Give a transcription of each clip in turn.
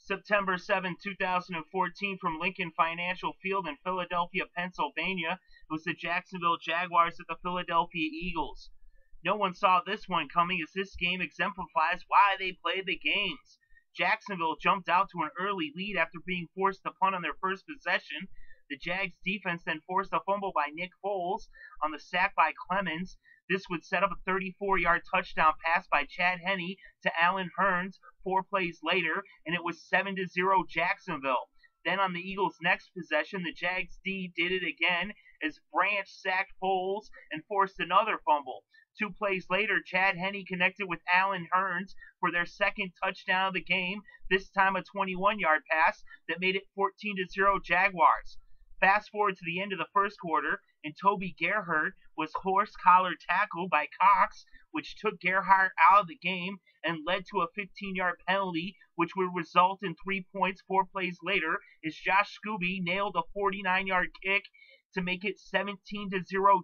September 7, 2014, from Lincoln Financial Field in Philadelphia, Pennsylvania. It was the Jacksonville Jaguars at the Philadelphia Eagles. No one saw this one coming, as this game exemplifies why they play the games. Jacksonville jumped out to an early lead after being forced to punt on their first possession. The Jags defense then forced a fumble by Nick Foles on the sack by Clemens. This would set up a 34-yard touchdown pass by Chad Henne to Hurns 4 plays later, and it was 7-0 Jacksonville. Then on the Eagles' next possession, the Jags D did it again as Branch sacked Foles and forced another fumble. 2 plays later, Chad Henne connected with Hurns for their second touchdown of the game, this time a 21-yard pass that made it 14-0 Jaguars. Fast forward to the end of the first quarter, and Toby Gerhardt was horse-collar tackled by Cox, which took Gerhardt out of the game and led to a 15-yard penalty, which would result in 3 points 4 plays later, as Josh Scobee nailed a 49-yard kick to make it 17-0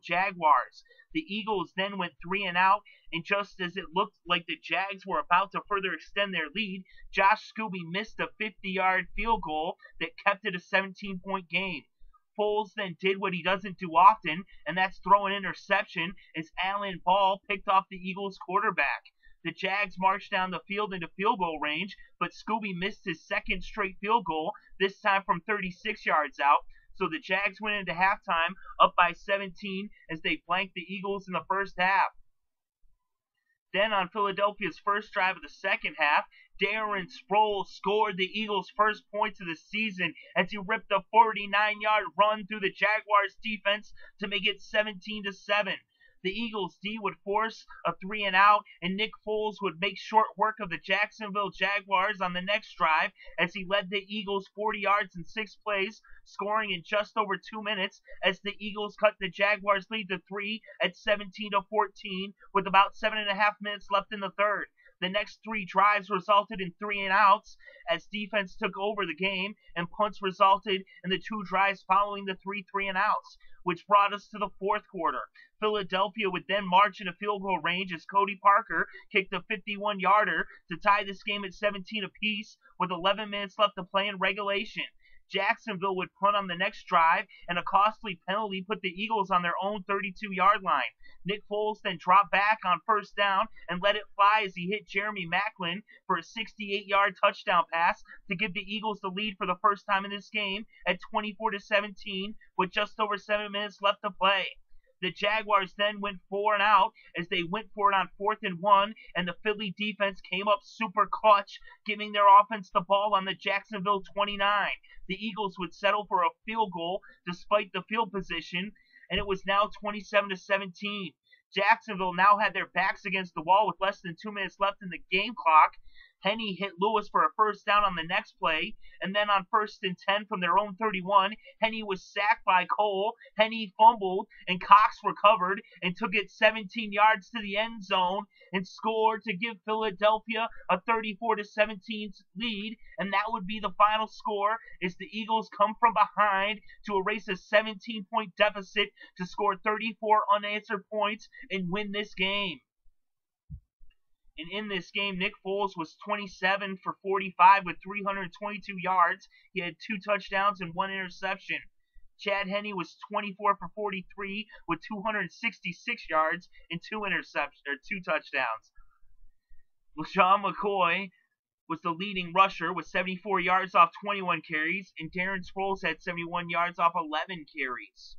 Jaguars. The Eagles then went 3 and out, and just as it looked like the Jags were about to further extend their lead, Josh Scobee missed a 50-yard field goal that kept it a 17-point game. Foles then did what he doesn't do often, and that's throw an interception as Alan Ball picked off the Eagles quarterback. The Jags marched down the field into field goal range, but Scobee missed his second straight field goal, this time from 36 yards out. So the Jags went into halftime up by 17 as they blanked the Eagles in the first half. Then on Philadelphia's first drive of the second half, Darren Sproles scored the Eagles' first points of the season as he ripped a 49-yard run through the Jaguars' defense to make it 17-7. The Eagles' D would force a 3 and out, and Nick Foles would make short work of the Jacksonville Jaguars on the next drive as he led the Eagles 40 yards in 6 plays, scoring in just over 2 minutes as the Eagles cut the Jaguars' lead to 3 at 17-14 with about 7.5 minutes left in the third. The next 3 drives resulted in 3 and outs as defense took over the game, and punts resulted in the 2 drives following the 3 and outs, which brought us to the fourth quarter. Philadelphia would then march into field goal range as Cody Parker kicked a 51-yarder to tie this game at 17 apiece with 11 minutes left to play in regulation. Jacksonville would punt on the next drive, and a costly penalty put the Eagles on their own 32-yard line. Nick Foles then dropped back on first down and let it fly as he hit Jeremy Maclin for a 68-yard touchdown pass to give the Eagles the lead for the first time in this game at 24-17 with just over 7 minutes left to play. The Jaguars then went 4 and out as they went for it on 4th and 1, and the Philly defense came up super clutch, giving their offense the ball on the Jacksonville 29. The Eagles would settle for a field goal despite the field position, and it was now 27-17. Jacksonville now had their backs against the wall with less than 2 minutes left in the game clock. Henne hit Lewis for a first down on the next play, and then on 1st and 10 from their own 31, Henne was sacked by Cole. Henne fumbled, and Cox recovered and took it 17 yards to the end zone and scored to give Philadelphia a 34-17 lead, and that would be the final score as the Eagles come from behind to erase a 17-point deficit to score 34 unanswered points and win this game. And in this game, Nick Foles was 27 for 45 with 322 yards. He had 2 touchdowns and 1 interception. Chad Henne was 24 for 43 with 266 yards and 2 touchdowns. LeSean McCoy was the leading rusher with 74 yards off 21 carries, and Darren Sproles had 71 yards off 11 carries.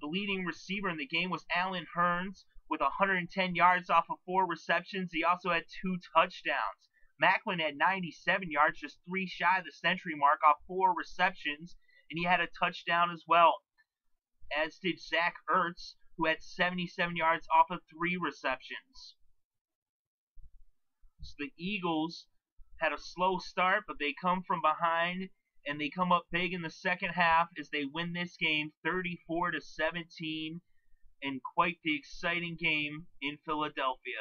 The leading receiver in the game was Hurns with 110 yards off of 4 receptions. He also had 2 touchdowns. Maclin had 97 yards, just 3 shy of the century mark off 4 receptions, and he had a touchdown as well, as did Zach Ertz, who had 77 yards off of 3 receptions. So the Eagles had a slow start, but they come from behind, and they come up big in the second half as they win this game 34-17. In quite the exciting game in Philadelphia.